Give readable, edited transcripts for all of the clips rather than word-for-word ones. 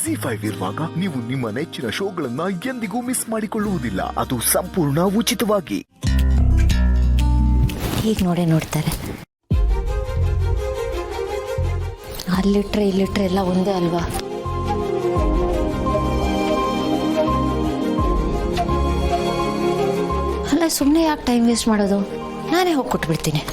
ಜಿ5 ಇರುವಾಗ ನೀವು ನಿಮ್ಮ ನೆಚ್ಚಿನ ಶೋಗಳನ್ನ ಎಂದಿಗೂ ಮಿಸ್ ಮಾಡಿಕೊಳ್ಳುವುದಿಲ್ಲ. ಅದು ಸಂಪೂರ್ಣ ಉಚಿತವಾಗಿ. ಈಗ ನೋಡ್ತಾರೆ, ಅಲ್ಲಿಟ್ರೆ ಇಲ್ಲಿಟ್ರೆ ಎಲ್ಲ ಒಂದೇ ಅಲ್ವಾ? ಅಲ್ಲ, ಸುಮ್ಮನೆ ಯಾಕೆ ಟೈಮ್ ವೇಸ್ಟ್ ಮಾಡೋದು? ನಾನೇ ಹೋಗಿ ಕೊಟ್ಬಿಡ್ತೀನಿ.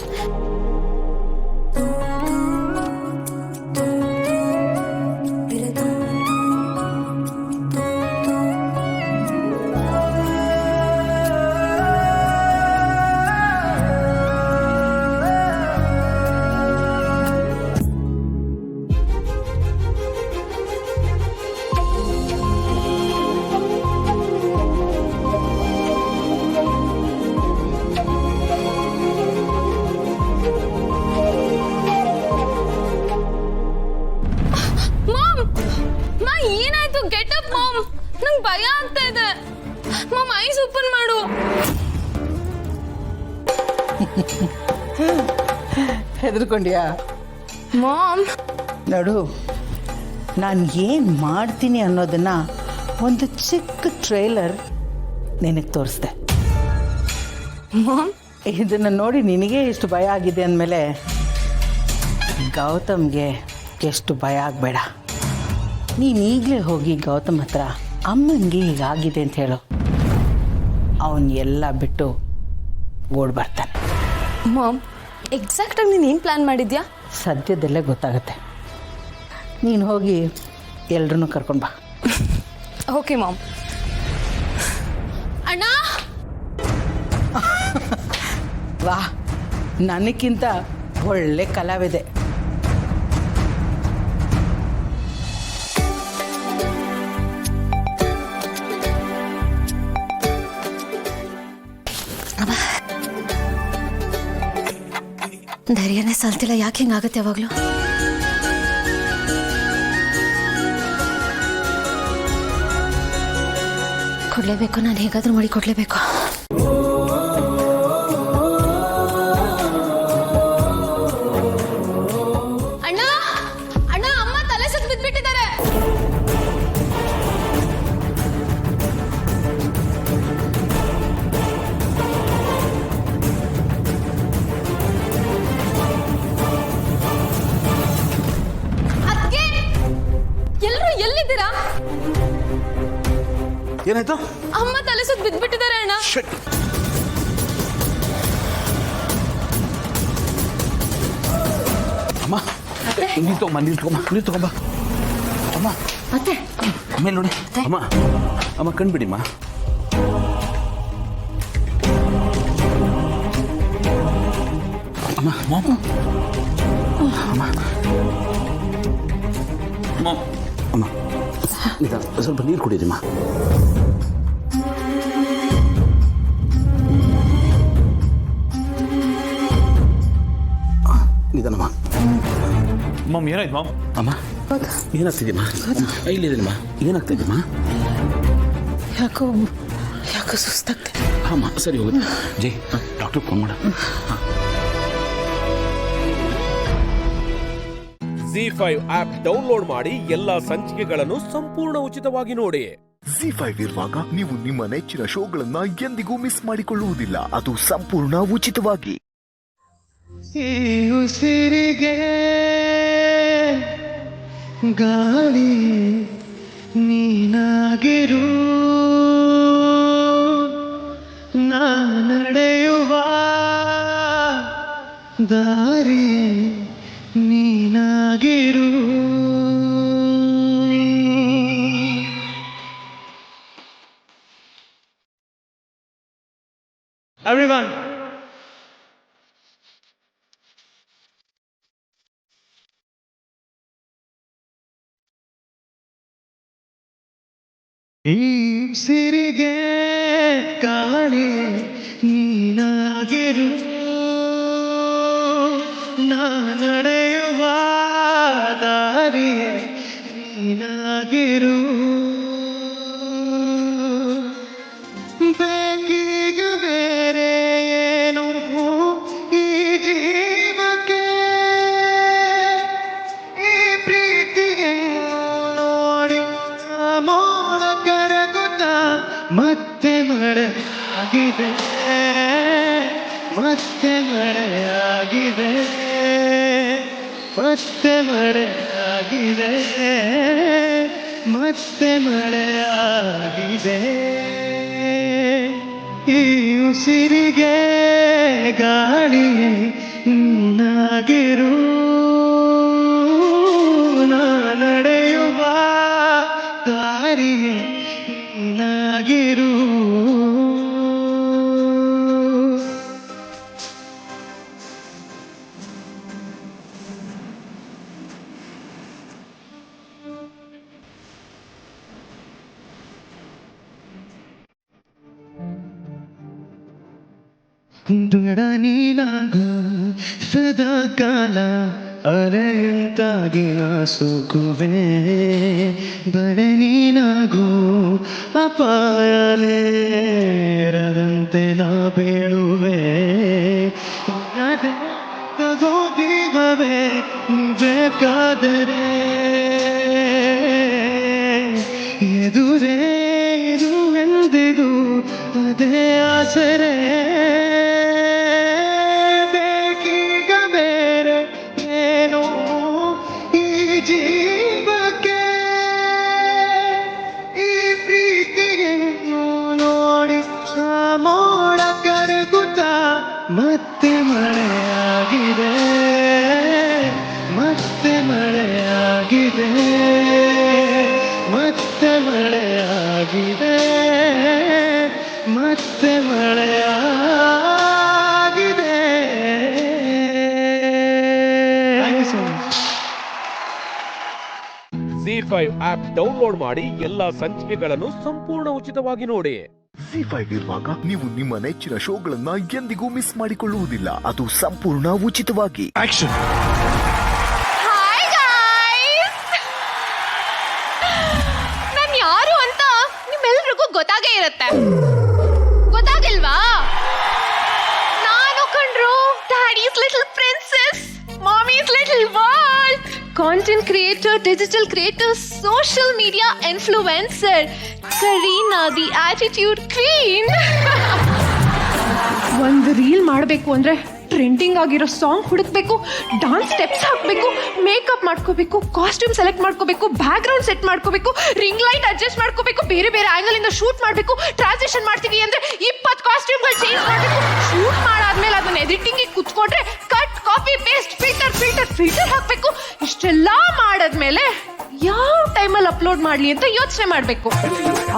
ಏನಾಯ್ತು? ಗೆಟ್ ಅಪ್ ಮಾಮ್, ನಂಗೆ ಭಯ ಆಗ್ತಾ ಇದೆ. ಮಾಮ್, ಐಸ್ ಓಪನ್ ಮಾಡು. ಹೆದರ್ಕೊಂಡ್ಯಾ? ಮಾಮ್ ನೋಡು, ನಾನು ಏನು ಮಾಡ್ತೀನಿ ಅನ್ನೋದನ್ನ ಒಂದು ಚಿಕ್ಕ ಟ್ರೇಲರ್ ನಿನಗೆ ತೋರಿಸ್ದೆ. ಮಾಮ್, ಇದನ್ನು ನೋಡಿ ನಿನಗೆ ಎಷ್ಟು ಭಯ ಆಗಿದೆ ಅಂದಮೇಲೆ ಗೌತಮ್ಗೆ ಎಷ್ಟು ಭಯ ಆಗಬೇಡ. ನೀನು ಈಗಲೇ ಹೋಗಿ ಗೌತಮ್ ಹತ್ರ ಅಮ್ಮನಿಗೆ ಹೀಗಾಗಿದೆ ಅಂತ ಹೇಳು. ಅವನು ಎಲ್ಲ ಬಿಟ್ಟು ಓಡ್ ಬರ್ತಾನೆ. ಮಾಮ್, ಎಕ್ಸಾಕ್ಟಾಗಿ ನೀನು ಏನು ಪ್ಲ್ಯಾನ್ ಮಾಡಿದ್ಯಾ? ಸದ್ಯದಲ್ಲೇ ಗೊತ್ತಾಗುತ್ತೆ. ನೀನು ಹೋಗಿ ಎಲ್ರನ್ನೂ ಕರ್ಕೊಂಡು ಬಾ. Okay mom. ಅಣ್ಣ, ವಾ, ನನಗಿಂತ ಒಳ್ಳೆ ಕಲಾವಿದೆ. ಧೈರ್ಯನೇ ಸಾಲ್ತಿಲ್ಲ. ಯಾಕೆ ಹಿಂಗಾಗುತ್ತೆ ಯಾವಾಗಲೂ? ಕೊಡಲೇಬೇಕು, ನಾನು ಹೇಗಾದರೂ ಮಾಡಿ ಕೊಡಲೇಬೇಕು. ಅಣ್ಣ, ಅಣ್ಣ, ಅಮ್ಮ ತಲೆ ಸುತ್ತ ಬಿದ್ದುಬಿಟ್ಟಿದ್ದಾರೆ. ಎಲ್ಲಿದ್ದೀರಾ? ಏನಾಯ್ತು? ಅಮ್ಮ ತಲೆ ಸುತ್ತ ಬಿದ್ದುಬಿಟ್ಟಿದ್ದಾರೆ ಅಣ್ಣ. ಅಮ್ಮ, ನೀರು ತಗೊಂಬ. ಅಮ್ಮ, ಮತ್ತೆ ಆಮೇಲೆ ನೋಡಿ. ಅಮ್ಮ, ಅಮ್ಮ ಕಣ್ಬಿಡಿಮ್ಮ. ಅಮ್ಮ, ಅಮ್ಮ, ಅಮ್ಮ, ಸ್ವಲ್ಪ ನೀರು ಕುಡಿಯಮ್ಮ. ನಿಧಾನಮ್ಮ. ಮಮ್, ಏನಾಯ್ತು ಮಾಮ್? ಅಮ್ಮ, ಏನಾಗ್ತಿದೆಯಮ್ಮ? ಇಲ್ಲಿದೆಯಮ್ಮ, ಏನಾಗ್ತಿದೆಯಮ್ಮ? ಯಾಕೋ ಸುಸ್ತಾಗ್ತದೆ. ಅಮ್ಮ, ಸರಿ ಹೋಗುತ್ತೆ. ಜೈ, ಡಾಕ್ಟರ್ ಫೋನ್ ಮಾಡ. ಜಿ5 ಆಪ್ ಡೌನ್ಲೋಡ್ ಮಾಡಿ ಎಲ್ಲಾ ಸಂಚಿಕೆಗಳನ್ನು ಸಂಪೂರ್ಣ ಉಚಿತವಾಗಿ ನೋಡಿ. ಜಿ5 ಇರುವಾಗ ನೀವು ನಿಮ್ಮ ನೆಚ್ಚಿನ ಶೋಗಳನ್ನ ಎಂದಿಗೂ ಮಿಸ್ ಮಾಡಿಕೊಳ್ಳುವುದಿಲ್ಲ. ಅದು ಸಂಪೂರ್ಣ ಉಚಿತವಾಗಿ. ಈ ಉಸಿರಿಗೆ ಗಾಳಿ ನೀನಾಗಿರು, ನಾ ನಡೆಯುವ ದಾರಿ ನೀನಾಗಿರು. Everyone, ಈ ಸಿರಿಗೆ ಗಾಳಿ ನೀನಾಗಿರು, ನಾ ನಡೆಯುವ ದಾರಿ ನೀನಾಗಿರು. ಬೇಕೀಗ ಬೇರೆ ಏನು ಈ ಜೀವಕ್ಕೆ, ಈ ಪ್ರೀತಿಗೆ ನೋಡಿ ಮತ್ತೆ ಮಳೆಯಾಗಿದೆ, ಮತ್ತೆ ಮಳೆಯಾಗಿದೆ, ಮತ್ತೆ ಮಳೆಯಾಗಿದೆ, ಮತ್ತೆ ಮಳೆಯಾಗಿದೆ. ಈ ಉಸಿರಿಗೆ ಗಾಳಿಯೇ ನಾಗಿರು, ನಾ ನಡೆಯುವ ದಾರಿಯೇ ನಾಗಿರು. ದೃಢ ನೀನಾಗ ಸದಾ ಕಾಲ ಅಲೆಯಂತಾಗಿ ಸೂಕುವೆ, ಬಳೆ ನೀನಾಗೂ ಅಪಾಯಲೇರದಂತೆ ನಾ ಬೀಳುವೆ. ತಗೋ ದೀಪವೇ ನೀ ಬೇಕಾದರೆ, ಎದುರೇ ಇದು ಎಂದಿಗೂ ಅದೇ ಆಸರೆ. ಬೇಕೀಗ ಬೇರೆ ಏನೋ ಈ ಜೀವಕ್ಕೆ, ಈ ಪ್ರೀತಿಗೆ ನೋಡಿ ಮೋಡ ಕರಗುತ್ತ ಮತ್ತೆ ಮಳೆಯಾಗಿದೆ, ಮತ್ತೆ ಮಳೆಯಾಗಿದೆ, ಮತ್ತೆ ಮಳೆಯಾಗಿದೆ, ಮತ್ತೆ ಮಳೆಯಾಗಿದೆ. ZEE5 ಆಪ್ ಡೌನ್ಲೋಡ್ ಮಾಡಿ ಎಲ್ಲಾ ಸಂಚಿಕೆಗಳನ್ನು ಸಂಪೂರ್ಣ ಉಚಿತವಾಗಿ ನೋಡಿ. ZEE5 ಇರುವಾಗ ನೀವು ನಿಮ್ಮ ನೆಚ್ಚಿನ ಶೋಗಳನ್ನ ಎಂದಿಗೂ ಮಿಸ್ ಮಾಡಿಕೊಳ್ಳುವುದಿಲ್ಲ. ಅದು ಸಂಪೂರ್ಣ ಉಚಿತವಾಗಿ. ಆಕ್ಷನ್. ಹಾಯ್ ಗಾಯ್ಸ್, ನಾನು ಯಾರು ಅಂತ ನಿಮ್ಮೆಲ್ರಿಗೂ ಗೊತ್ತಾಗೇ ಇರುತ್ತೆ. ಗೊತ್ತಾಗಿಲ್ವಾ? ನಾನು ಕಂಡ್ರು daddy's little princess, mommy's little world, content creator, digital creator, social media influencer, Kareena the attitude queen. ಒಂದು ರೀಲ್ ಮಾಡಬೇಕು ಅಂದ್ರೆ ಟ್ರೆಂಡಿಂಗ್ ಆಗಿರೋ ಸಾಂಗ್ ಹುಡುಕ್ಬೇಕು, ಡಾನ್ಸ್ ಸ್ಟೆಪ್ಸ್ ಹಾಕಬೇಕು, ಮೇಕಪ್ ಮಾಡ್ಕೋಬೇಕು, ಕಾಸ್ಟ್ಯೂಮ್ ಸೆಲೆಕ್ಟ್ ಮಾಡ್ಕೋಬೇಕು, ಬ್ಯಾಕ್ ಗ್ರೌಂಡ್ ಸೆಟ್ ಮಾಡ್ಕೋಬೇಕು, ರಿಂಗ್ ಲೈಟ್ ಅಡ್ಜಸ್ಟ್ ಮಾಡ್ಕೋಬೇಕು, ಬೇರೆ ಬೇರೆ ಆಂಗಲ್ ಇಂದ ಶೂಟ್ ಮಾಡಬೇಕು. ಟ್ರಾನ್ಸಿಷನ್ ಮಾಡ್ತೀವಿ ಅಂದ್ರೆ 20 ಕಾಸ್ಟ್ಯೂಮ್ಗಳು ಚೇಂಜ್ ಮಾಡಬೇಕು. ಶೂಟ್ ಮಾಡಾದ್ಮೇಲೆ ಅದನ್ನ ಎಡಿಟಿಂಗ್ ಕುತ್ಕೊಂಡ್ರೆ ಕಟ್, ಕಾಪಿ, ಪೇಸ್ಟ್, ಫಿಲ್ಟರ್ ಹಾಕ್ಬೇಕು. ಇಷ್ಟೆಲ್ಲ ಮಾಡಾದ್ಮೇಲೆ ಯಾವ ಟೈಮಲ್ಲಿ ಅಪ್ಲೋಡ್ ಮಾಡ್ಲಿ ಅಂತ ಯೋಚನೆ ಮಾಡ್ಬೇಕು.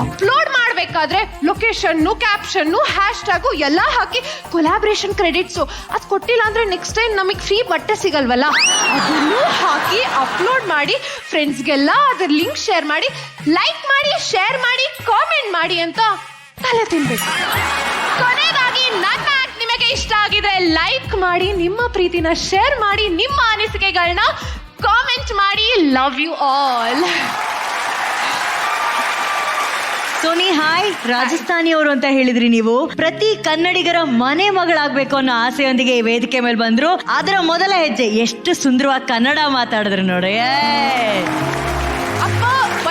ಅಪ್ಲೋಡ್ ಮಾಡ್ಬೇಕಾದ್ರೆ ಲೊಕೇಶನ್ನು, ಕ್ಯಾಪ್ಷನ್ನು, ಹ್ಯಾಶ್ ಟ್ಯಾಗು ಎಲ್ಲ ಹಾಕಿ ಕೊಲಾಬ್ರೇಷನ್ ಕ್ರೆಡಿಟ್ಸು ಅದು ಕೊಟ್ಟಿಲ್ಲ ಅಂದ್ರೆ ನೆಕ್ಸ್ಟ್ ಟೈಮ್ ನಮಗೆ ಫ್ರೀ ಬಟ್ಟೆ ಸಿಗಲ್ವಲ್ಲ, ಅದನ್ನು ಹಾಕಿ ಅಪ್ಲೋಡ್ ಮಾಡಿ ಫ್ರೆಂಡ್ಸ್ಗೆಲ್ಲ ಅದ್ರ ಲಿಂಕ್ ಶೇರ್ ಮಾಡಿ, ಲೈಕ್ ಮಾಡಿ, ಶೇರ್ ಮಾಡಿ, ಕಾಮೆಂಟ್ ಮಾಡಿ ಅಂತ ತಲೆ ತಿನ್ಬೇಕು. ಕೊನೆಯದಾಗಿ ನನ್ನ ಆಕ್ಟ್ ನಿಮಗೆ ಇಷ್ಟ ಆಗಿದೆ ಲೈಕ್ ಮಾಡಿ, ನಿಮ್ಮ ಪ್ರೀತಿನ ಶೇರ್ ಮಾಡಿ, ನಿಮ್ಮ ಅನಿಸಿಕೆಗಳನ್ನ ಕಾಮೆಂಟ್ ಮಾಡಿ. Love you all. Soni hi, ರಾಜಸ್ಥಾನಿಯವರು ಅಂತ ಹೇಳಿದ್ರಿ ನೀವು. ಪ್ರತಿ ಕನ್ನಡಿಗರ ಮನೆ ಮಗಳಾಗ್ಬೇಕು ಅನ್ನೋ ಆಸೆಯೊಂದಿಗೆ ಈ ವೇದಿಕೆ ಮೇಲೆ ಬಂದ್ರು. ಅದರ ಮೊದಲ ಹೆಜ್ಜೆ ಎಷ್ಟು ಸುಂದರವಾಗಿ ಕನ್ನಡ ಮಾತಾಡಿದ್ರು ನೋಡಿ. ಅಪ್ಪ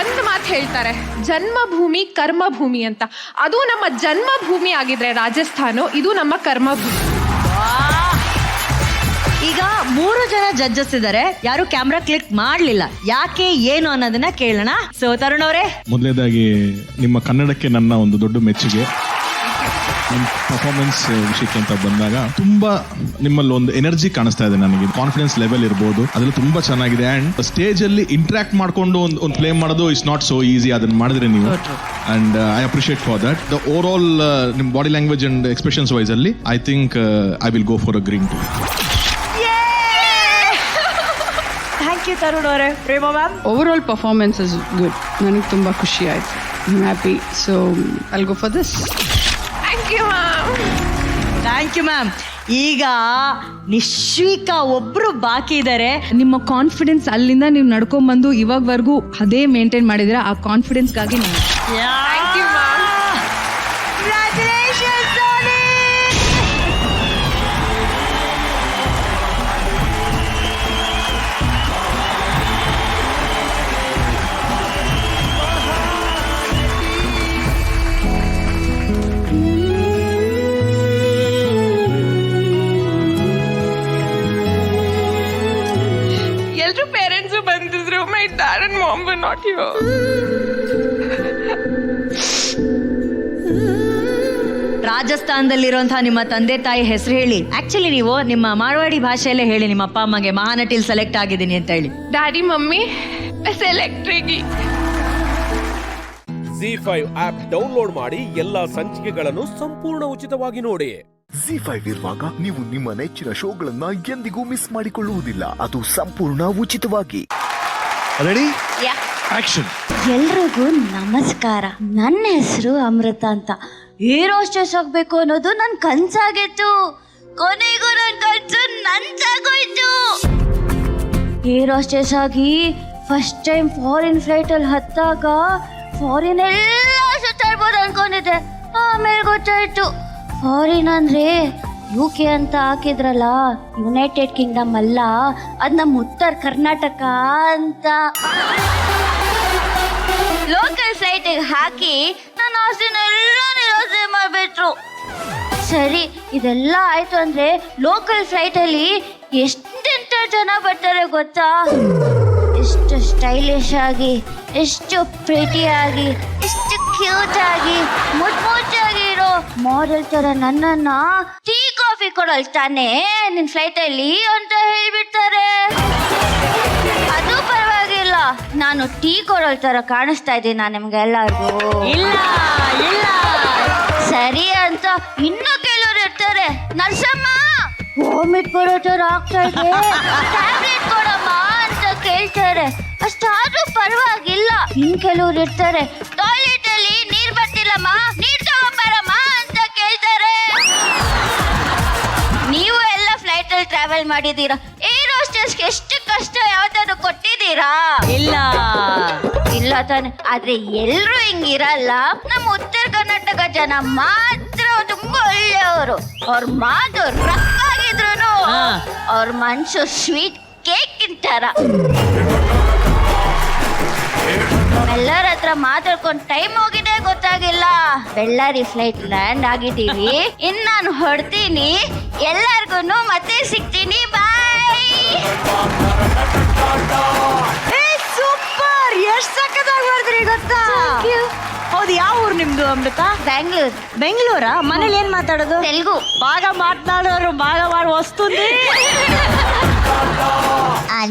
ಒಂದು ಮಾತು ಹೇಳ್ತಾರೆ, ಜನ್ಮಭೂಮಿ ಕರ್ಮಭೂಮಿ ಅಂತ. ಅದು ನಮ್ಮ ಜನ್ಮಭೂಮಿ ಆಗಿದ್ರೆ ರಾಜಸ್ಥಾನ, ಇದು ನಮ್ಮ ಕರ್ಮಭೂಮಿ. ಈಗ 3 ಜನ ಜಡ್ಜಸ್ ಇದ್ದಾರೆ, ಯಾರು ಕ್ಯಾಮ್ರಾ ಕ್ಲಿಕ್ ಮಾಡ್ಲಿಲ್ಲ. ಯಾಕೆ ಏನು ಅನ್ನೋದನ್ನ ಕೇಳೋಣ. ಸೊ ತರುಣ್ ಅವರೇ, ಮೊದಲನೇದಾಗಿ ನಿಮ್ಮ ಕನ್ನಡಕ್ಕೆ ನನ್ನ ಒಂದು ದೊಡ್ಡ ಮೆಚ್ಚುಗೆ. ನಿಮ್ಮ ಪರ್ಫಾರ್ಮೆನ್ಸ್ ವಿಷಯಕ್ಕೆ ಅಂತ ಬಂದಾಗ ತುಂಬಾ ನಿಮ್ಮಲ್ಲಿ ಒಂದು ಎನರ್ಜಿ ಕಾಣಿಸ್ತಾ ಇದೆ ನನಗೆ. ಕಾನ್ಫಿಡೆನ್ಸ್ ಲೆವೆಲ್ ಇರ್ಬೋದು, ಅದೆಲ್ಲ ತುಂಬಾ ಚೆನ್ನಾಗಿದೆ. ಅಂಡ್ ಸ್ಟೇಜ್ ಅಲ್ಲಿ ಇಂಟ್ರಾಕ್ಟ್ ಮಾಡ್ಕೊಂಡು ಒಂದು ಪ್ಲೇ ಮಾಡೋದು ಇಟ್ಸ್ ನಾಟ್ ಸೋ ಈಸಿ. ಅದನ್ನ ಮಾಡಿದ್ರೆ ನೀವು, and I appreciate for that. The overall ನಿಮ್ಮ body language and expressions wise ಅಲ್ಲಿ I think I will go for a green too. Thank you Tarun ಅವರೇ. Prema ma'am, overall performance is good. ನನಗೆ ತುಂಬ ಖುಷಿ ಆಯ್ತು. I am happy. So I'll go for this. Thank you ma'am. Thank you ma'am. ಈಗ ನಿಶ್ವಿಕಾ ಒಬ್ರು ಬಾಕಿ ಇದ್ದಾರೆ. ನಿಮ್ಮ ಕಾನ್ಫಿಡೆನ್ಸ್ ಅಲ್ಲಿಂದ ನೀವು ನಡ್ಕೊಂಡ್ಬಂದು ಇವಾಗವರೆಗೂ ಅದೇ ಮೇಂಟೈನ್ ಮಾಡಿದ್ರೆ ಆ ಕಾನ್ಫಿಡೆನ್ಸ್ಗಾಗಿ ನಾನು ಥ್ಯಾಂಕ್ ಯು ಮ್ಯಾಮ್. ಯು. ರಾಜಸ್ಥಾನದಲ್ಲಿರುವಂತಹ ನಿಮ್ಮ ತಂದೆ ತಾಯಿ ಹೆಸರು ಹೇಳಿ. ಆಕ್ಚುಲಿ ನೀವು ನಿಮ್ಮ ಮಾರ್ವಾಡಿ ಭಾಷೆಯಲ್ಲೇ ಹೇಳಿ ನಿಮ್ಮ ಅಪ್ಪ ಅಮ್ಮಗೆ ಮಹಾನಟಿಲ್ ಸೆಲೆಕ್ಟ್ ಆಗಿದ್ದೀನಿ ಅಂತ ಹೇಳಿ. ಡ್ಯಾಡಿ ಮಮ್ಮಿ ಸೆಲೆಕ್ಟ್ರಿಗೆ. ZEE5 ಆಪ್ ಡೌನ್ಲೋಡ್ ಮಾಡಿ ಎಲ್ಲಾ ಸಂಚಿಕೆಗಳನ್ನು ಸಂಪೂರ್ಣ ಉಚಿತವಾಗಿ ನೋಡಿ. ZEE5 ಇರುವಾಗ ನೀವು ನಿಮ್ಮ ನೆಚ್ಚಿನ ಶೋಗಳನ್ನ ಎಂದಿಗೂ ಮಿಸ್ ಮಾಡಿಕೊಳ್ಳುವುದಿಲ್ಲ. ಅದು ಸಂಪೂರ್ಣ ಉಚಿತವಾಗಿ. Ready action. ಎಲ್ರಿಗೂ ನಮಸ್ಕಾರ. ನನ್ನ ಹೆಸರು ಅಮೃತ ಅಂತ. ಏರೋ ಸ್ಟೇಜ್ ಆಗ್ಬೇಕು ಅನ್ನೋದು ನನ್ನ ಕನ್ಸಾಗಿತ್ತು. ಕೊನೆಗೂ ನನ್ನ ಕನ್ಸು ನನ್ಸಾಗೋಯ್ತು. ಏರೋ ಸ್ಟೇಜ್ ಆಗಿ ಫಸ್ಟ್ ಟೈಮ್ ಫಾರಿನ್ ಫ್ಲೈಟ್ ಅಲ್ಲಿ ಹತ್ತಾಗ ಫಾರಿನ್ ಎಲ್ಲ ಸುತ್ತಾಡ್ಬೋದು ಅನ್ಕೊಂಡಿದ್ದೆ. ಆಮೇಲೆ ಗೊತ್ತಾಯ್ತು ಫಾರಿನ್ ಅಂದ್ರೆ UK ಅಂತ ಹಾಕಿದ್ರಲ್ಲ, ಯುನೈಟೆಡ್ ಕಿಂಗ್ಡಮ್ ಅಲ್ಲ, ಅದ್ ನಮ್ಮ ಉತ್ತರ ಕರ್ನಾಟಕ ಅಂತ. ಲೋಕಲ್ ಫ್ಲೈಟಿಗೆ ಹಾಕಿ ನನ್ನ ಆಸೆನೆಲ್ಲ ನಿರಾಸೆ ಮಾಡ್ಬಿಟ್ರು. ಸರಿ, ಇದೆಲ್ಲ ಆಯ್ತು ಅಂದ್ರೆ ಲೋಕಲ್ ಫ್ಲೈಟಲ್ಲಿ ಎಷ್ಟೆಂತ ಜನ ಬರ್ತಾರೆ ಗೊತ್ತಾ? ಎಷ್ಟು ಸ್ಟೈಲಿಶ್ ಆಗಿ, ಎಷ್ಟು ಪ್ರೀಟಿಯಾಗಿ, ಎಷ್ಟು ಕ್ಯೂಟ್ ಆಗಿ, ಮುದ್ದಾಗಿ ಇರೋ ಮಾಡೆಲ್ ತರ ನನ್ನನ್ನ ಟೀ ಕಾಫಿ ಕೊಡಲ್ ತಾನೆ ನಿನ್ ಫ್ಲೈಟಲ್ಲಿ ಅಂತ ಹೇಳ್ಬಿಡ್ತಾರೆ. ಅದು ಪರವಾಗಿಲ್ಲ, ನಾನು ಟೀ ಕೊಡೋಲ್ ತರ ಕಾಣಿಸ್ತಾ ಇದ್ದೀನಿ ನಿಮ್ಗೆಲ್ಲರಿಗೂ. ಇಲ್ಲ ಇಲ್ಲ ಸರಿ ಅಂತ ಇನ್ನು ಕೆಲವರು ಇರ್ತಾರೆ, ನರ್ಸಮ್ಮ ವಾಮಿಟ್ ಬರೋ ತರ ಆಗ್ತಾ ಇದೆ, ಟ್ಯಾಬ್ಲೆಟ್ ಕೊಡಮ್ಮ ಅಂತ ಕೇಳ್ತಾರೆ. ಅಷ್ಟಾದ್ರೂ ಪರವಾಗಿಲ್ಲ. ಇನ್ ಕೆಲವ್ರು ಇರ್ತಾರೆ, ಟಾಯ್ಲೆಟ್ ಅಲ್ಲಿ ನೀರ್ ಬರ್ತಿಲ್ಲಮ್ಮ, ನೀರ್ ತಗೊಂಬರಮ್ಮ ಅಂತ ಕೇಳ್ತಾರೆ. ನೀವು ಎಲ್ಲ ಫ್ಲೈಟ್ ಅಲ್ಲಿ ಟ್ರಾವೆಲ್ ಮಾಡಿದೀರಾ, ಏರ್ ಹೋಸ್ಟೆಸ್ಗೆ ಎಷ್ಟು ಕಷ್ಟ ಯಾವ್ದಾದ್ರು ಕೊಟ್ಟಿದ್ದೀರಾ? ಇಲ್ಲ ಇಲ್ಲ ತಾನೆ. ಆದ್ರೆ ಎಲ್ರು ಹಿಂಗಿರಲ್ಲ. ನಮ್ಮ ಉತ್ತರ ಕರ್ನಾಟಕ ಜನ ಮಾತ್ರ ತುಂಬಾ ಒಳ್ಳೆಯವರು. ಅವ್ರ ಮಾತು ರಫ್ ಆಗಿದ್ರು ಅವ್ರ ಮನ್ಸು ಸ್ವೀಟ್ ಕೇಕ್ ತರ. ಎಲ್ಲರ ಹತ್ರ ಮಾತಾಡ್ಕೊಂಡು ಟೈಮ್ ಹೋಗಿದೆ ಗೊತ್ತಾಗಿಲ್ಲ. ಬೆಳ್ಳಾರಿ ಫ್ಲೈಟ್ ಲ್ಯಾಂಡ್ ಆಗಿದ್ದೀವಿ. ಇನ್ ನಾನು ಹೊಡ್ತೀನಿ. ಎಲ್ಲರಿಗೂ ಮತ್ತೆ ಸಿಗ್ತೀನಿ. ಬಾಯ್. ಸೂಪರ್, ಎಷ್ಟು ಸಕ್ಕತ್ತಾಗಿ ಮಾಡಿದ್ರಿ ಗೊತ್ತಾ? ಹೌದು, ಯಾವ ಊರು ನಿಮ್ದು ಅಮೃತ? ಬ್ಯಾಂಗ್ಳೂರ್. ಬೆಂಗಳೂರಾ? ಮನೇಲಿ ಏನ್ ಮಾತಾಡೋದು? ತೆಲುಗು. ಬಾಗ ಮಾತನಾಡೋರು ಬಾಗ ಮಾಡಿ ವಸ್ತುಂದಿ.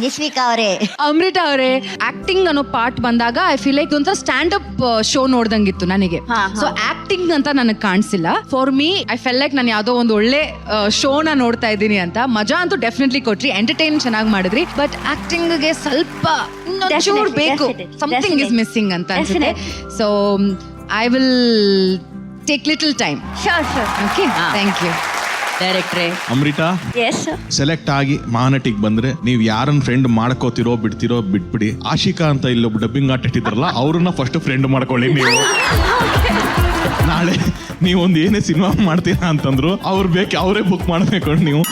ನಿಶ್ವಿಕಾ ಅವರೇ, ಅಮೃತ ಅವರೇ, ಆಕ್ಟಿಂಗ್ ಅನ್ನೋ ಪಾರ್ಟ್ ಬಂದಾಗ ಐ ಫೀಲ್ ಲೈಕ್ ಒಂಥರ ಸ್ಟ್ಯಾಂಡ್ ಅಪ್ ಶೋ ನೋಡ್ದಂಗಿತ್ತು ನನಗೆ. ಸೊ ಆಕ್ಟಿಂಗ್ ಅಂತ ನನಗೆ ಕಾಣಿಸಿಲ್ಲ. For me I fell like ನಾನು ಯಾವ್ದೋ ಒಂದು ಒಳ್ಳೆ ಶೋನ ನೋಡ್ತಾ ಇದ್ದೀನಿ ಅಂತ. ಮಜಾ ಅಂತೂ ಡೆಫಿನೆಟ್ಲಿ ಕೊಟ್ರಿ, ಎಂಟರ್ಟೈನ್ ಚೆನ್ನಾಗಿ ಮಾಡಿದ್ರಿ. ಬಟ್ ಆಕ್ಟಿಂಗ್ ಗೆ ಸ್ವಲ್ಪ ಇನ್ನೊಂಚೂರು ಬೇಕು, ಸಮಥಿಂಗ್ ಇಸ್ ಮಿಸ್ಸಿಂಗ್ ಅಂತ ಅನ್ಸುತ್ತೆ. So I will take little time. Sure sure. Okay, thank you. ಡೈರೆಕ್ಟ್ರೆ ಅಮೃತ ಎಸ್ ಸೆಲೆಕ್ಟ್ ಆಗಿ ಮಹಾನಟಿಗೆ ಬಂದ್ರೆ ನೀವು ಯಾರನ್ನ ಫ್ರೆಂಡ್ ಮಾಡ್ಕೋತಿರೋ ಬಿಡ್ತಿರೋ ಬಿಟ್ಬಿಡಿ. ಆಶಿಕಾ ಅಂತ ಇಲ್ಲೊಬ್ಬ ಡಬ್ಬಿಂಗ್ ಆರ್ಟಿಸ್ಟ್ ಇದ್ರಲ್ಲ, ಅವ್ರನ್ನ ಫಸ್ಟ್ ಫ್ರೆಂಡ್ ಮಾಡ್ಕೊಳ್ಳಿ ನೀವು. ನಾಳೆ ನೀವೊಂದು ಏನೇ ಸಿನಿಮಾ ಮಾಡ್ತೀರಾ ಅಂತಂದ್ರು ಅವ್ರು ಬೇಕು, ಅವರೇ ಬುಕ್ ಮಾಡ್ಬೇಕು ನೀವು.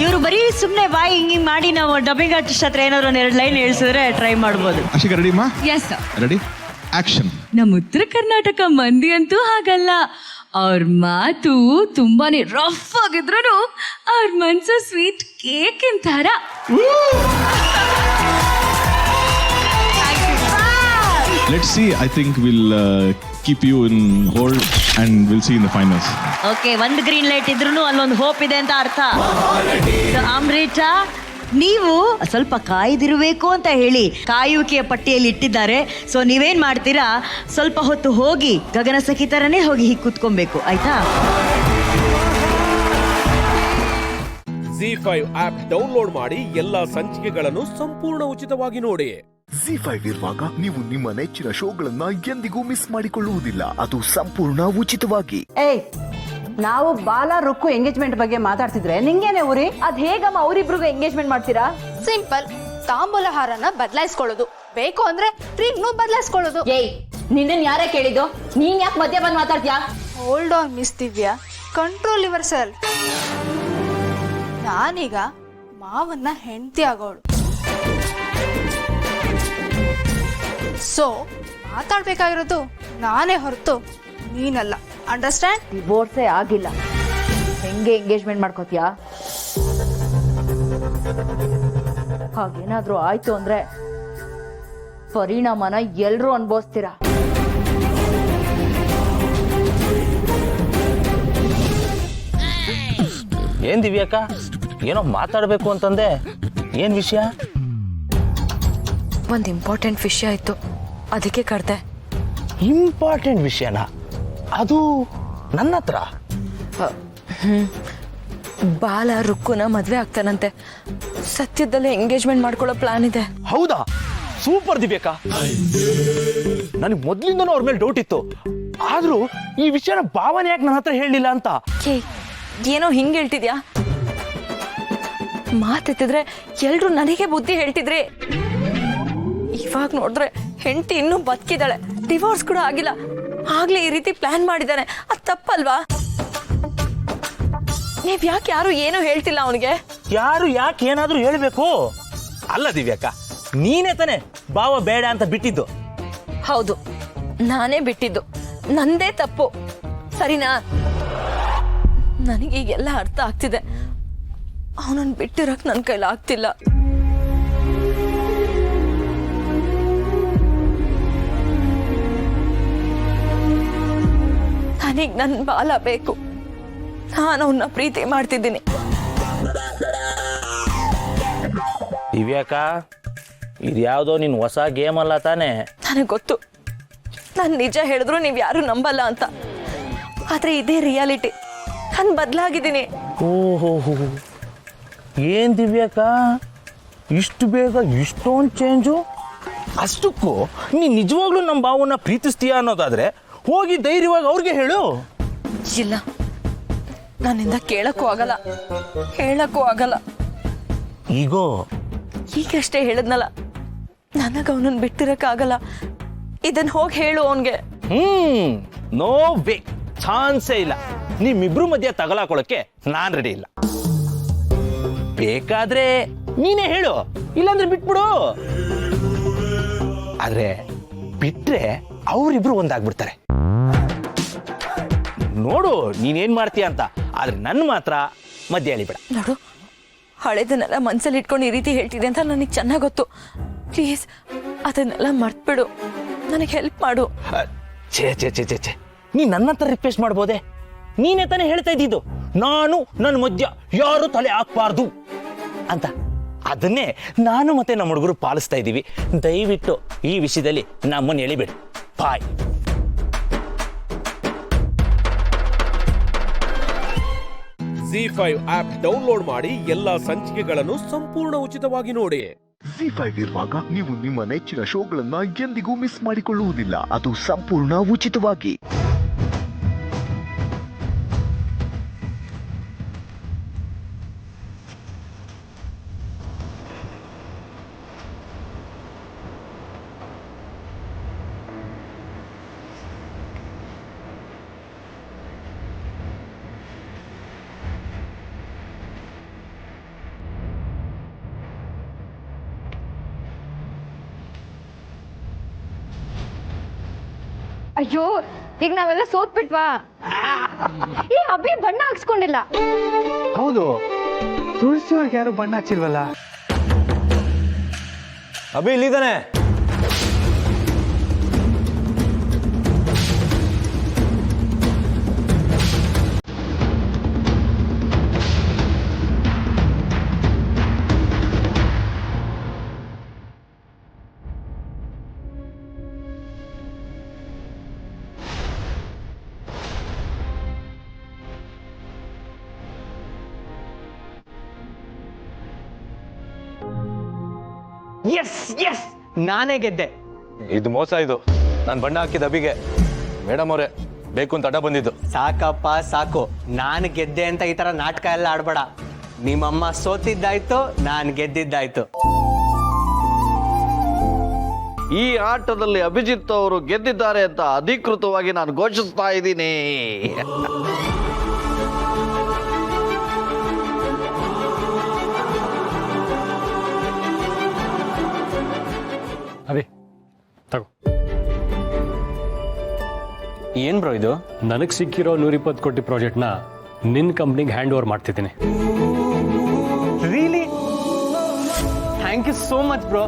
ಇವರು ಬರೀ ಸುಮ್ನೆ ಬಾಯಿ ಹಿಂಗಿಂಗ್ ಮಾಡಿ ನಾವು ಡಬ್ಬಿಂಗ್ ಆರ್ಟಿಸ್ಟ್ ಹತ್ರ ಏನಾದ್ರು ಒಂದ್ 2 ಲೈನ್ ಹೇಳ್ಸಿದ್ರೆ ಟ್ರೈ ಮಾಡ್ಬೋದು. ಆಶಿಕಾ ರೆಡಿಮಾ? Yes sir. Ready action. ನಮ್ಮ ಉತ್ತರ ಕರ್ನಾಟಕ ಮಂದಿ ಅಂತೂ ಹಾಗಲ್ಲ. ಅವ್ರ ಮಾತು ತುಂಬಾನೇ ರಫ್ ಆಗಿದ್ರು ಅವ್ರ ಮನ್ಸು ಸ್ವೀಟ್ ಕೇಕ್ ತರ. Let's see. I think will keep you in hold and will see in the finals. Okay, ಒಂದು ಗ್ರೀನ್ ಲೈಟ್ ಇದ್ರೂ ಅಲ್ಲೊಂದು ಹೋಪ್ ಇದೆ ಅಂತ ಅರ್ಥ. ಅಮೃತ, ನೀವು ಸ್ವಲ್ಪ ಕಾಯ್ದಿರಬೇಕು ಅಂತ ಹೇಳಿ ಕಾಯುವಿಕೆಯ ಪಟ್ಟಿಯಲ್ಲಿ ಇಟ್ಟಿದ್ದಾರೆ. ಸೊ ನೀವೇನ್ ಮಾಡ್ತೀರಾ, ಸ್ವಲ್ಪ ಹೊತ್ತು ಹೋಗಿ ಗಗನ ಸಖಿ ತರನೇ ಹೋಗಿ ಹೀಗೆ ಕೂತ್ಕೊಬೇಕು, ಆಯ್ತಾ? ZEE5 ಆಪ್ ಡೌನ್ಲೋಡ್ ಮಾಡಿ ಎಲ್ಲಾ ಸಂಚಿಕೆಗಳನ್ನು ಸಂಪೂರ್ಣ ಉಚಿತವಾಗಿ ನೋಡಿ. ZEE5 ಇರುವಾಗ ನೀವು ನಿಮ್ಮ ನೆಚ್ಚಿನ ಶೋಗಳನ್ನ ಎಂದಿಗೂ ಮಿಸ್ ಮಾಡಿಕೊಳ್ಳುವುದಿಲ್ಲ. ಅದು ಸಂಪೂರ್ಣ ಉಚಿತವಾಗಿ. ಏಯ್, ನಾವು ಬಾಲ ರುಕ್ಕು ಎಂಗೇಜ್ಮೆಂಟ್ ಬಗ್ಗೆ ಮಾತಾಡ್ತಿದ್ರೆ ನಿಂಗೇನೆ ಊರಿ? ಅದ್ ಹೇಗಮ್ಮ ಅವರಿಬ್ರಿಗೂ ಎಂಗೇಜ್ಮೆಂಟ್ ಮಾಡ್ತೀರಾ? ಸಿಂಪಲ್, ತಾಂಬೂಲ ಹಾರನ ಬದಲಾಯಿಸ್ಕೊಳ್ಳೋದು, ಬೇಕು ಅಂದ್ರೆ ರಿಂಗ್ನು ಬದಲಾಯಿಸ್ಕೊಳ್ಳೋದು. ಏಯ್, ನಿನ್ನನ್ ಯಾರೇ ಕೇಳಿದ್ದು? ನೀನ್ ಯಾಕೆ ಮಧ್ಯ ಬಂದ್ ಮಾತಾಡ್ತೀಯಾ? Hold on miss Divya, control yourself. ನಾನೀಗ ಮಾವನ್ನ ಹೆಂಡತಿ ಆಗೋಳು. ಸೊ ಮಾತಾಡ್ಬೇಕಾಗಿರೋದು ನಾನೇ ಹೊರತು ನೀನಲ್ಲ. ಅಂಡರ್ಸ್ಟ್ಯಾಂಡ್? ಡಿವೋರ್ಸೇ ಆಗಿಲ್ಲ, ಹೆಂಗೆ ಎಂಗೇಜ್ಮೆಂಟ್ ಮಾಡ್ಕೋತೀಯಾ? ಹಾಗೇನಾದ್ರೂ ಆಯ್ತು ಅಂದ್ರೆ ಪರಿಣಾಮನ ಎಲ್ರೂ ಅನುಭವಿಸ್ತೀರಾ. ಏನ್ ದಿವ್ಯಾಕ, ಏನೋ ಮಾತಾಡಬೇಕು ಅಂತಂದೆ, ಏನ್ ವಿಷಯ? ಒಂದು ಇಂಪಾರ್ಟೆಂಟ್ ವಿಷಯ ಇತ್ತು, ಅದಕ್ಕೆ ಕರೆದೆ. ಇಂಪಾರ್ಟೆಂಟ್ ವಿಷಯನಾ? ಅದು ನನ್ನ ಹತ್ರ? ಬಾಲ ರುಕ್ಕುನ ಮದ್ವೆ ಆಗ್ತಾನಂತೆ. ಸತ್ಯದಲ್ಲೇ ಎಂಗೇಜ್ಮೆಂಟ್ ಮಾಡ್ಕೊಳ್ಳೋ ಪ್ಲಾನ್ ಇದೆ. ಹೌದಾ? ಸೂಪರ್ ದಿವ್ಯಾಕ. ನನಗೆ ಮೊದ್ಲಿಂದನೂ ಅವ್ರ ಮೇಲೆ ಡೌಟ್ ಇತ್ತು, ಆದ್ರೂ ಈ ವಿಷಯನ ಭಾವನೆ ಯಾಕೆ ನನ್ನ ಹತ್ರ ಹೇಳಲಿಲ್ಲ ಅಂತ. ಏನೋ ಹಿಂಗೆ ಹೇಳ್ತಿದ್ಯಾ? ಮಾತೆತ್ತಿದ್ರೆ ಎಲ್ರು ನನಗೆ ಬುದ್ಧಿ ಹೇಳ್ತಿದ್ರಿ. ಇವಾಗ ನೋಡಿದ್ರೆ ಹೆಂಡತಿ ಇನ್ನೂ ಬದುಕಿದ್ದಾಳೆ, ಡಿವೋರ್ಸ್ ಕೂಡ ಆಗಿಲ್ಲ, ಆಗ್ಲೇ ಈ ರೀತಿ ಪ್ಲಾನ್ ಮಾಡಿದ್ದಾನೆ. ಅದು ತಪ್ಪಲ್ವಾ? ನೀವ್ ಯಾಕೆ ಯಾರು ಏನೋ ಹೇಳ್ತಿಲ್ಲ ಅವನಿಗೆ? ಯಾರು ಯಾಕೆ ಏನಾದ್ರೂ ಹೇಳ್ಬೇಕು? ಅಲ್ಲ ದಿವ್ಯಾಕ, ನೀನೇ ತಾನೆ ಭಾವ ಬೇಡ ಅಂತ ಬಿಟ್ಟಿದ್ದು. ಹೌದು, ನಾನೇ ಬಿಟ್ಟಿದ್ದು, ನಂದೇ ತಪ್ಪು, ಸರಿನಾ? ನನಗೀಗೆಲ್ಲ ಅರ್ಥ ಆಗ್ತಿದೆ. ಅವನನ್ನು ಬಿಟ್ಟಿರಕ್ ನನ್ನ ಕೈಲಿ ಆಗ್ತಿಲ್ಲ. ನನಗೆ ನನ್ನ ಬಾಲ ಬೇಕು. ನಾನು ಅವನ್ನ ಪ್ರೀತಿ ಮಾಡ್ತಿದ್ದೀನಿ. ದಿವ್ಯಾಕ, ಇದ್ಯಾವುದೋ ನಿನ್ ಹೊಸ ಗೇಮ್ ಅಲ್ಲ ತಾನೆ? ನನಗೆ ಗೊತ್ತು, ನಾನು ನಿಜ ಹೇಳಿದ್ರು ನೀವು ಯಾರು ನಂಬಲ್ಲ ಅಂತ. ಆದ್ರೆ ಇದೇ ರಿಯಾಲಿಟಿ. ನಾನು ಬದಲಾಗಿದ್ದೀನಿ. ಓಹೋ, ಏನ್ ದಿವ್ಯಾಕ, ಇಷ್ಟು ಬೇಗ ಇಷ್ಟೊಂದು ಚೇಂಜು? ಅಷ್ಟಕ್ಕೂ ನೀನ್ ನಿಜವಾಗ್ಲೂ ನಮ್ಮ ಭಾವನ ಪ್ರೀತಿಸ್ತೀಯ ಅನ್ನೋದಾದ್ರೆ ಹೋಗಿ ಧೈರ್ಯವಾಗಿ ಅವ್ರಿಗೆ ಹೇಳು. ಇಲ್ಲ, ನನ್ನಿಂದ ಕೇಳಕ್ಕೂ ಆಗಲ್ಲ, ಹೇಳಕ್ಕೂ ಆಗಲ್ಲ. ಈಗಷ್ಟೇ ಹೇಳಿದ್ನಲ್ಲ, ನನಗೆ ಅವನನ್ನು ಬಿಟ್ಟಿರಕ್ಕಾಗಲ್ಲ. ಇದನ್ನ ಹೋಗಿ ಹೇಳು ಅವನ್ಗೆ. ನೋ ವೇ, ಚಾನ್ಸೇ ಇಲ್ಲ. ನಿಮ್ಮಿಬ್ರು ಮಧ್ಯ ತಗಲಾಕೊಳ್ಳೋಕೆ ನಾನ್ ರೆಡಿ ಇಲ್ಲ. ಬೇಕಾದ್ರೆ ನೀನೇ ಹೇಳು, ಇಲ್ಲಾಂದ್ರೆ ಬಿಟ್ಬಿಡು. ಆದ್ರೆ ಬಿಟ್ರೆ ಅವರಿಬ್ರು ಒಂದಾಗ್ಬಿಡ್ತಾರೆ. ನೋಡು ನೀನೇನ್ ಮಾಡ್ತೀಯ ಅಂತ. ಆದ್ರೆ ನನ್ ಮಾತ್ರ ಮಧ್ಯ ಎಳಿಬೇಡ. ನೋಡು, ಹಳೆದನ್ನೆಲ್ಲ ಮನ್ಸಲ್ಲಿ ಇಟ್ಕೊಂಡು ಈ ರೀತಿ ಹೇಳ್ತಿದೆ ಅಂತ ನನಗೆ ಚೆನ್ನಾಗಿ ಗೊತ್ತು. ಪ್ಲೀಸ್ ಅದನ್ನೆಲ್ಲ ಮರ್ತ್ಬಿಡು, ನನಗೆ ಹೆಲ್ಪ್ ಮಾಡು. ಛೇ ಛೇ ಛೇ ಛೇ ಛೇ, ನೀ ನನ್ನ ಹತ್ರ ರಿಕ್ವೆಸ್ಟ್ ಮಾಡ್ಬೋದೆ? ನೀನೇ ತಾನೇ ಹೇಳ್ತಾ ಇದ್ದಿದ್ದು ನಾನು ನನ್ನ ಮಧ್ಯ ಯಾರು ತಲೆ ಹಾಕ್ಬಾರ್ದು ಅಂತ. ಅದನ್ನೇ ನಾನು ಮತ್ತೆ ನಮ್ಮ ಹುಡುಗರು ಪಾಲಿಸ್ತಾ ಇದ್ದೀವಿ. ದಯವಿಟ್ಟು ಈ ವಿಷಯದಲ್ಲಿ ನಮ್ಮನ್ನು ಎಳಿಬೇಡಿ. ಬಾಯ್. ZEE5 ಆಪ್ ಡೌನ್ಲೋಡ್ ಮಾಡಿ ಎಲ್ಲಾ ಸಂಚಿಕೆಗಳನ್ನು ಸಂಪೂರ್ಣ ಉಚಿತವಾಗಿ ನೋಡಿ. ZEE5 ಇರುವಾಗ ನೀವು ನಿಮ್ಮ ನೆಚ್ಚಿನ ಶೋಗಳನ್ನ ಎಂದಿಗೂ ಮಿಸ್ ಮಾಡಿಕೊಳ್ಳುವುದಿಲ್ಲ, ಅದು ಸಂಪೂರ್ಣ ಉಚಿತವಾಗಿ. ಅಯ್ಯೋ, ಈಗ ನಾವೆಲ್ಲ ಸೋತ್ಬಿಟ್ವಾ? ಈ ಅಭಿ ಬಣ್ಣ ಹಾಕ್ಸ್ಕೊಂಡಿಲ್ಲ. ಹೌದು, ತುಳಸಿಯವ್ರಿಗೆ ಯಾರು ಬಣ್ಣ ಹಚ್ಚಿಲ್ವಲ್ಲ? ಅಭಿ ಇಲ್ಲಿದ್ದಾನೆ. ಎಸ್ ಎಸ್, ನಾನೇ ಗೆದ್ದೆ. ಇದು ಮೋಸ. ಇದು ನಾನು ಬಣ್ಣ ಹಾಕಿದ ಅಭಿಗೆ. ಮೇಡಮ್ ಅವರೇ ಬೇಕು ಅಂತ ಅಡ್ಡ ಬಂದಿದ್ದು. ಸಾಕಪ್ಪ ಸಾಕು, ನಾನು ಗೆದ್ದೆ ಅಂತ ಈ ತರ ನಾಟಕ ಎಲ್ಲ ಆಡ್ಬೇಡ. ನಿಮ್ಮಮ್ಮ ಸೋತಿದ್ದಾಯ್ತು, ನಾನು ಗೆದ್ದಿದ್ದಾಯ್ತು. ಈ ಆಟದಲ್ಲಿ ಅಭಿಜಿತ್ ಅವರು ಗೆದ್ದಿದ್ದಾರೆ ಅಂತ ಅಧಿಕೃತವಾಗಿ ನಾನು ಘೋಷಿಸ್ತಾ ಇದ್ದೀನಿ. ಅಭಿ ತಗೋ. ಏನ್ ಬ್ರೋ ಇದು? ನನಗೆ ಸಿಕ್ಕಿರೋ 120 ಕೋಟಿ ಪ್ರಾಜೆಕ್ಟ್ನ ನಿನ್ನ ಕಂಪ್ನಿಗೆ ಹ್ಯಾಂಡ್ ಓವರ್ ಮಾಡ್ತಿದ್ದೀನಿ. Really? Thank you so much bro.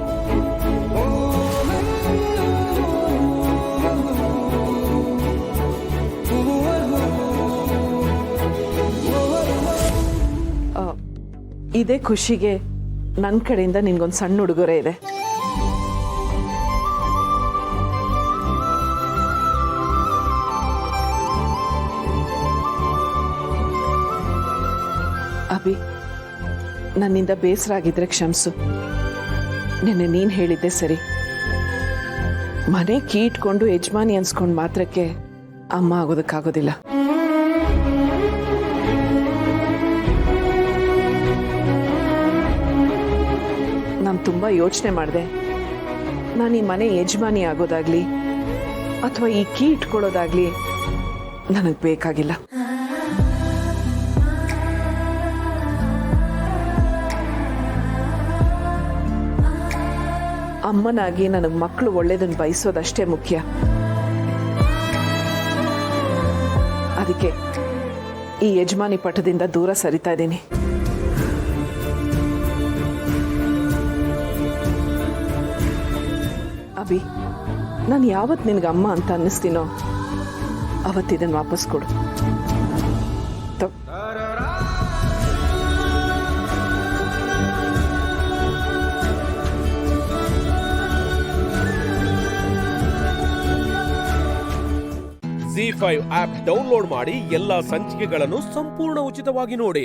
ಇದೇ ಖುಷಿಗೆ ನನ್ನ ಕಡೆಯಿಂದ ನಿನ್ಗೊಂದು ಸಣ್ಣ ಉಡುಗೊರೆ ಇದೆ. ಅಭಿ, ನನ್ನಿಂದ ಬೇಸರ ಆಗಿದ್ರೆ ಕ್ಷಮಿಸು. ನೆನ್ನೆ ನೀನು ಹೇಳಿದ್ದೆ ಸರಿ. ಮನೆ ಕೀ ಇಟ್ಕೊಂಡು ಯಜಮಾನಿ ಅನ್ಸ್ಕೊಂಡು ಮಾತ್ರಕ್ಕೆ ಅಮ್ಮ ಆಗೋದಕ್ಕಾಗೋದಿಲ್ಲ. ನಾನು ತುಂಬ ಯೋಚನೆ ಮಾಡಿದೆ. ನಾನು ಈ ಮನೆ ಯಜಮಾನಿ ಆಗೋದಾಗ್ಲಿ ಅಥವಾ ಈ ಕೀ ಇಟ್ಕೊಳ್ಳೋದಾಗ್ಲಿ ನನಗೆ ಬೇಕಾಗಿಲ್ಲ. ಅಮ್ಮನಾಗಿ ನನಗೆ ಮಕ್ಕಳು ಒಳ್ಳೇದನ್ನು ಬಯಸೋದಷ್ಟೇ ಮುಖ್ಯ. ಅದಕ್ಕೆ ಈ ಯಜಮಾನಿ ಪಟದಿಂದ ದೂರ ಸರಿತಾ ಇದ್ದೀನಿ. ಅಭಿ, ನಾನು ಯಾವತ್ತು ನಿನಗೆ ಅಮ್ಮ ಅಂತ ಅನ್ನಿಸ್ತೀನೋ ಅವತ್ತಿದನ್ನು ವಾಪಸ್ ಕೊಡು. ZEE5 ಆಪ್ ಡೌನ್ಲೋಡ್ ಮಾಡಿ ಎಲ್ಲಾ ಸಂಚಿಕೆಗಳನ್ನು ಸಂಪೂರ್ಣ ಉಚಿತವಾಗಿ ನೋಡಿ.